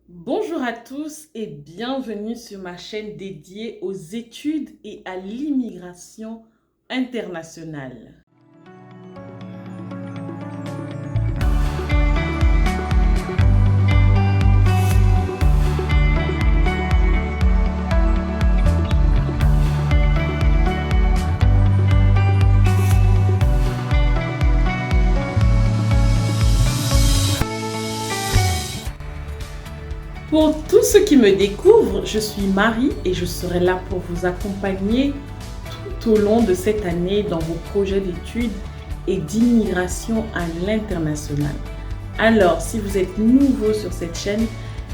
Bonjour à tous et bienvenue sur ma chaîne dédiée aux études et à l'immigration internationale. Pour tous ceux qui me découvrent, je suis Marie et je serai là pour vous accompagner tout au long de cette année dans vos projets d'études et d'immigration à l'international. Alors, si vous êtes nouveau sur cette chaîne,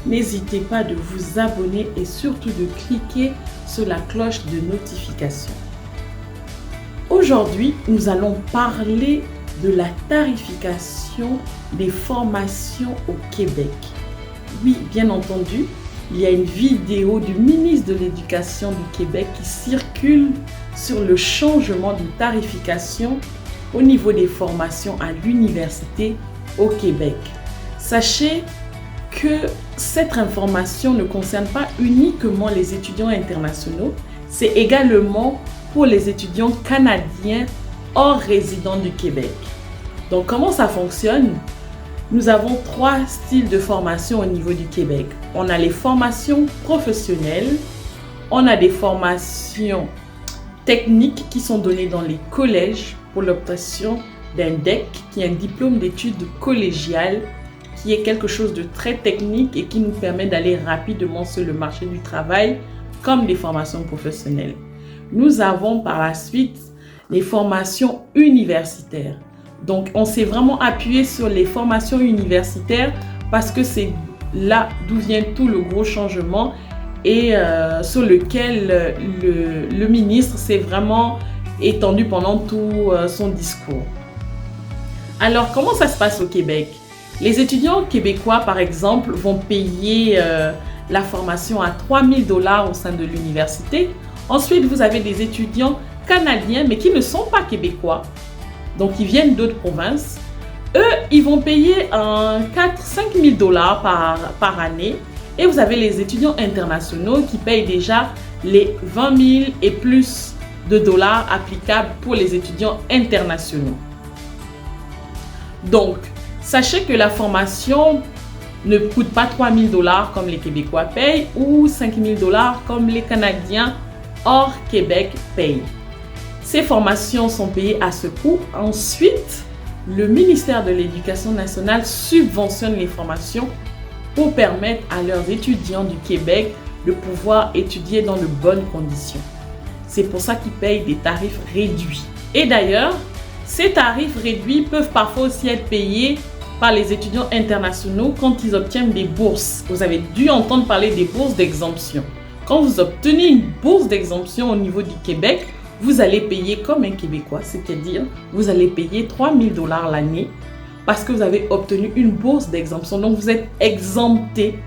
n'hésitez pas de vous abonner et surtout de cliquer sur la cloche de notification. Aujourd'hui, nous allons parler de la tarification des formations au Québec. Oui, bien entendu, il y a une vidéo du ministre de l'Éducation du Québec qui circule sur le changement de tarification au niveau des formations à l'université au Québec. Sachez que cette information ne concerne pas uniquement les étudiants internationaux, c'est également pour les étudiants canadiens hors résidents du Québec. Donc, comment ça fonctionne? Nous avons 3 styles de formation au niveau du Québec. On a les formations professionnelles, on a des formations techniques qui sont données dans les collèges pour l'obtention d'un DEC, qui est un diplôme d'études collégiales, qui est quelque chose de très technique et qui nous permet d'aller rapidement sur le marché du travail, comme des formations professionnelles. Nous avons par la suite les formations universitaires. Donc, on s'est vraiment appuyé sur les formations universitaires parce que c'est là d'où vient tout le gros changement et sur lequel le ministre s'est vraiment étendu pendant tout son discours. Alors, comment ça se passe au Québec? Les étudiants québécois, par exemple, vont payer la formation à 3 000 $ au sein de l'université. Ensuite, vous avez des étudiants canadiens, mais qui ne sont pas québécois. Donc, ils viennent d'autres provinces. Eux, ils vont payer 4-5 000 $ par année. Et vous avez les étudiants internationaux qui payent déjà les 20 000 et plus de dollars applicables pour les étudiants internationaux. Donc, sachez que la formation ne coûte pas 3 000 $ comme les Québécois payent ou 5 000 $ comme les Canadiens hors Québec payent. Ces formations sont payées à ce coût. Ensuite, le ministère de l'Éducation nationale subventionne les formations pour permettre à leurs étudiants du Québec de pouvoir étudier dans de bonnes conditions. C'est pour ça qu'ils payent des tarifs réduits. Et d'ailleurs, ces tarifs réduits peuvent parfois aussi être payés par les étudiants internationaux quand ils obtiennent des bourses. Vous avez dû entendre parler des bourses d'exemption. Quand vous obtenez une bourse d'exemption au niveau du Québec, vous allez payer comme un Québécois, c'est-à-dire vous allez payer 3 000 $ l'année parce que vous avez obtenu une bourse d'exemption. Donc, vous êtes exempté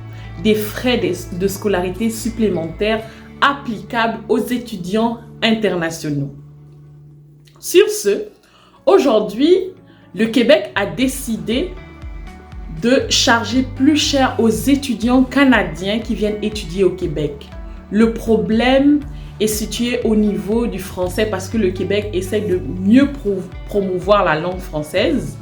des frais de scolarité supplémentaires applicables aux étudiants internationaux. Sur ce, aujourd'hui, le Québec a décidé de charger plus cher aux étudiants canadiens qui viennent étudier au Québec. Le problème est situé au niveau du français parce que le Québec essaie de mieux promouvoir la langue française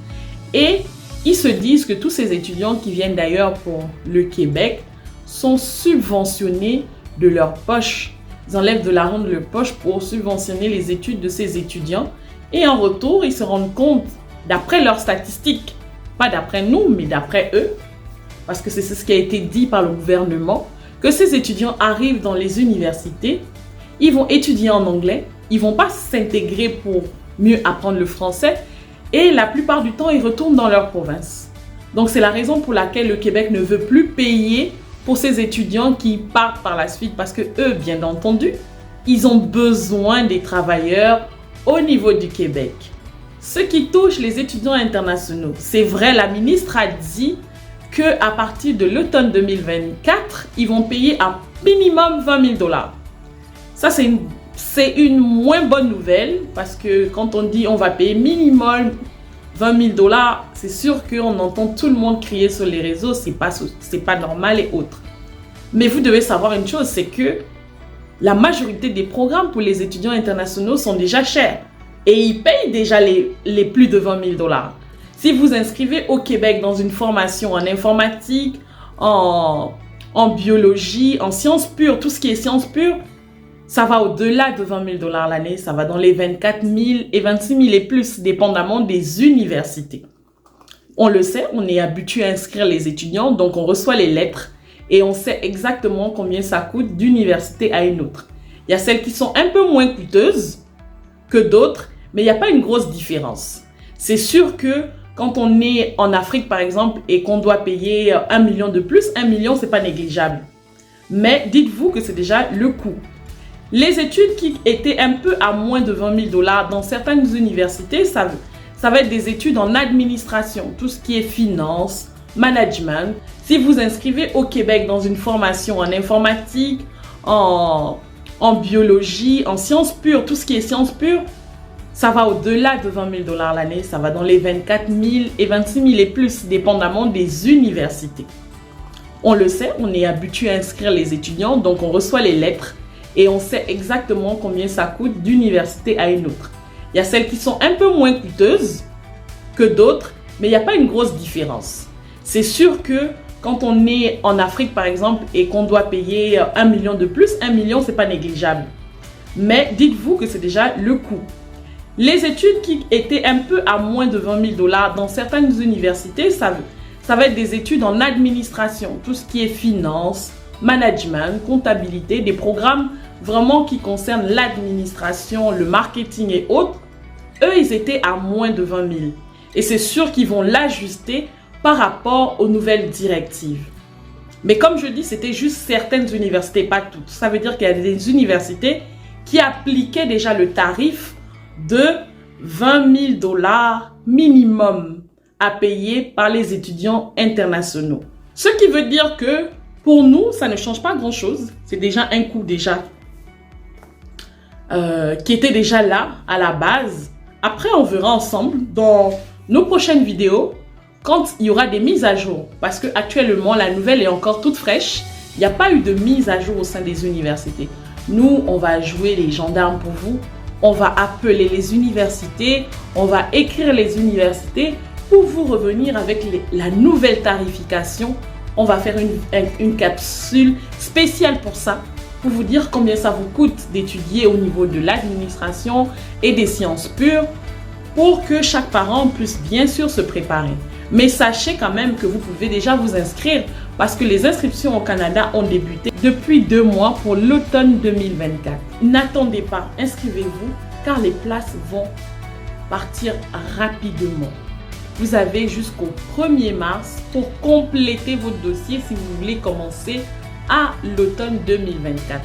et ils se disent que tous ces étudiants qui viennent d'ailleurs pour le Québec sont subventionnés de leur poche. Ils enlèvent de l'argent de leur poche pour subventionner les études de ces étudiants et en retour, ils se rendent compte, d'après leurs statistiques, pas d'après nous, mais d'après eux, parce que c'est ce qui a été dit par le gouvernement, que ces étudiants arrivent dans les universités. Ils vont étudier en anglais, ils ne vont pas s'intégrer pour mieux apprendre le français et la plupart du temps, ils retournent dans leur province. Donc, c'est la raison pour laquelle le Québec ne veut plus payer pour ces étudiants qui partent par la suite parce que eux, bien entendu, ils ont besoin des travailleurs au niveau du Québec. Ce qui touche les étudiants internationaux, c'est vrai, la ministre a dit qu'à partir de l'automne 2024, ils vont payer un minimum 20 000 $. Ça, c'est une moins bonne nouvelle parce que quand on dit on va payer minimum 20 000 dollars, c'est sûr qu'on entend tout le monde crier sur les réseaux, c'est pas normal et autres. Mais vous devez savoir une chose, c'est que la majorité des programmes pour les étudiants internationaux sont déjà chers. Et ils payent déjà les plus de 20 000 dollars. Si vous inscrivez au Québec dans une formation en informatique, en biologie, en sciences pures, tout ce qui est sciences pures, ça va au-delà de 20 000 dollars l'année. Ça va dans les 24 000 et 26 000 et plus, dépendamment des universités. On le sait, on est habitué à inscrire les étudiants, donc on reçoit les lettres et on sait exactement combien ça coûte d'université à une autre. Il y a celles qui sont un peu moins coûteuses que d'autres, mais il n'y a pas une grosse différence. C'est sûr que quand on est en Afrique, par exemple, et qu'on doit payer 1 million de plus, 1 million, ce n'est pas négligeable. Mais dites-vous que c'est déjà le coût. Les études qui étaient un peu à moins de 20 000 dollars dans certaines universités, ça va être des études en administration, tout ce qui est finance, management. Si vous inscrivez au Québec dans une formation en informatique, en biologie, en sciences pures, tout ce qui est sciences pures, ça va au-delà de 20 000 dollars l'année. Ça va dans les 24 000 et 26 000 et plus, dépendamment des universités. On le sait, on est habitué à inscrire les étudiants, donc on reçoit les lettres et on sait exactement combien ça coûte d'université à une autre. Il y a celles qui sont un peu moins coûteuses que d'autres, mais il n'y a pas une grosse différence. C'est sûr que quand on est en Afrique, par exemple, et qu'on doit payer 1 million de plus, 1 million, ce n'est pas négligeable. Mais dites-vous que c'est déjà le coût. Les études qui étaient un peu à moins de 20 000 dollars dans certaines universités, ça va être des études en administration, tout ce qui est finance, management, comptabilité, des programmes vraiment qui concernent l'administration, le marketing et autres. Eux, ils étaient à moins de 20 000. Et c'est sûr qu'ils vont l'ajuster par rapport aux nouvelles directives. Mais comme je dis, c'était juste certaines universités, pas toutes. Ça veut dire qu'il y a des universités qui appliquaient déjà le tarif de 20 000 dollars minimum à payer par les étudiants internationaux. Ce qui veut dire que pour nous, ça ne change pas grand-chose. C'est déjà un coût qui était déjà là à la base. Après, on verra ensemble dans nos prochaines vidéos quand il y aura des mises à jour. Parce qu'actuellement, la nouvelle est encore toute fraîche. Il n'y a pas eu de mise à jour au sein des universités. Nous, on va jouer les gendarmes pour vous. On va appeler les universités. On va écrire les universités pour vous revenir avec la nouvelle tarification. On va faire une capsule spéciale pour ça, pour vous dire combien ça vous coûte d'étudier au niveau de l'administration et des sciences pures, pour que chaque parent puisse bien sûr se préparer. Mais sachez quand même que vous pouvez déjà vous inscrire parce que les inscriptions au Canada ont débuté depuis 2 mois pour l'automne 2024. N'attendez pas, inscrivez-vous car les places vont partir rapidement. Vous avez jusqu'au 1er mars pour compléter votre dossier si vous voulez commencer à l'automne 2024.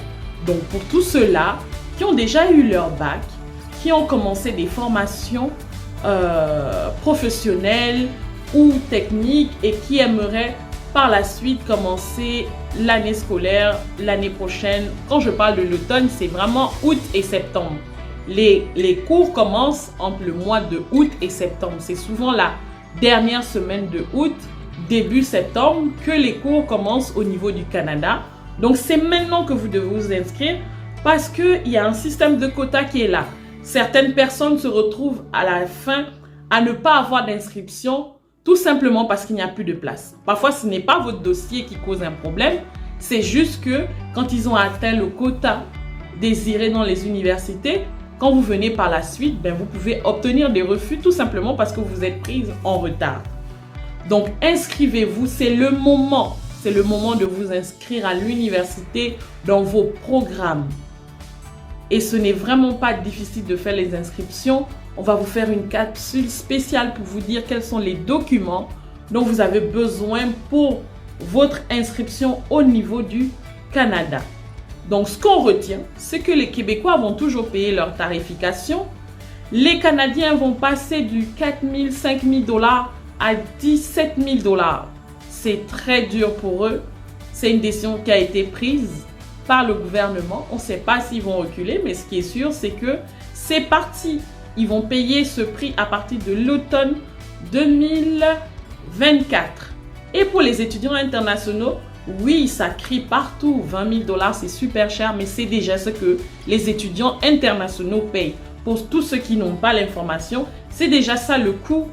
Donc pour tous ceux-là qui ont déjà eu leur bac, qui ont commencé des formations professionnelles ou techniques et qui aimeraient par la suite commencer l'année scolaire l'année prochaine. Quand je parle de l'automne, c'est vraiment août et septembre. Les cours commencent entre le mois de août et septembre. C'est souvent la dernière semaine de août, début septembre, que les cours commencent au niveau du Canada. Donc, c'est maintenant que vous devez vous inscrire parce qu'il y a un système de quotas qui est là. Certaines personnes se retrouvent à la fin à ne pas avoir d'inscription tout simplement parce qu'il n'y a plus de place. Parfois, ce n'est pas votre dossier qui cause un problème. C'est juste que quand ils ont atteint le quota désiré dans les universités, quand vous venez par la suite, vous pouvez obtenir des refus tout simplement parce que vous êtes prise en retard. Donc, inscrivez-vous, c'est le moment. C'est le moment de vous inscrire à l'université dans vos programmes. Et ce n'est vraiment pas difficile de faire les inscriptions. On va vous faire une capsule spéciale pour vous dire quels sont les documents dont vous avez besoin pour votre inscription au niveau du Canada. Donc, ce qu'on retient, c'est que les Québécois vont toujours payer leur tarification. Les Canadiens vont passer du 4 000, 5 000 dollars à 17 000 dollars. C'est très dur pour eux. C'est une décision qui a été prise par le gouvernement. On ne sait pas s'ils vont reculer, mais ce qui est sûr, c'est que c'est parti. Ils vont payer ce prix à partir de l'automne 2024. Et pour les étudiants internationaux, oui, ça crie partout, 20 000 $, c'est super cher, mais c'est déjà ce que les étudiants internationaux payent. Pour tous ceux qui n'ont pas l'information, c'est déjà ça le coût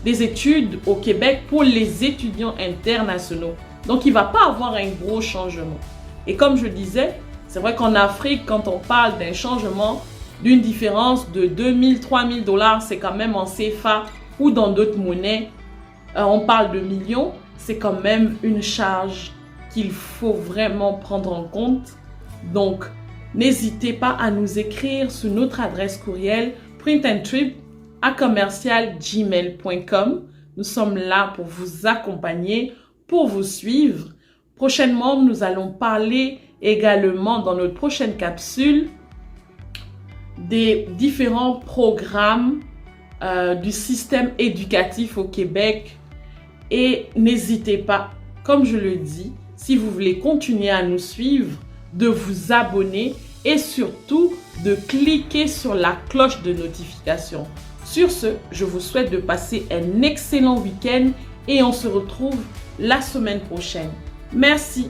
des études au Québec pour les étudiants internationaux. Donc, il ne va pas avoir un gros changement. Et comme je disais, c'est vrai qu'en Afrique, quand on parle d'un changement, d'une différence de 2 000, 3 000 $, c'est quand même en CFA ou dans d'autres monnaies, on parle de millions, c'est quand même une charge qu'il faut vraiment prendre en compte. Donc, n'hésitez pas à nous écrire sur notre adresse courriel printandtrip@gmail.com. Nous sommes là pour vous accompagner, pour vous suivre. Prochainement, nous allons parler également dans notre prochaine capsule des différents programmes du système éducatif au Québec. Et n'hésitez pas, comme je le dis, si vous voulez continuer à nous suivre, de vous abonner et surtout de cliquer sur la cloche de notification. Sur ce, je vous souhaite de passer un excellent week-end et on se retrouve la semaine prochaine. Merci.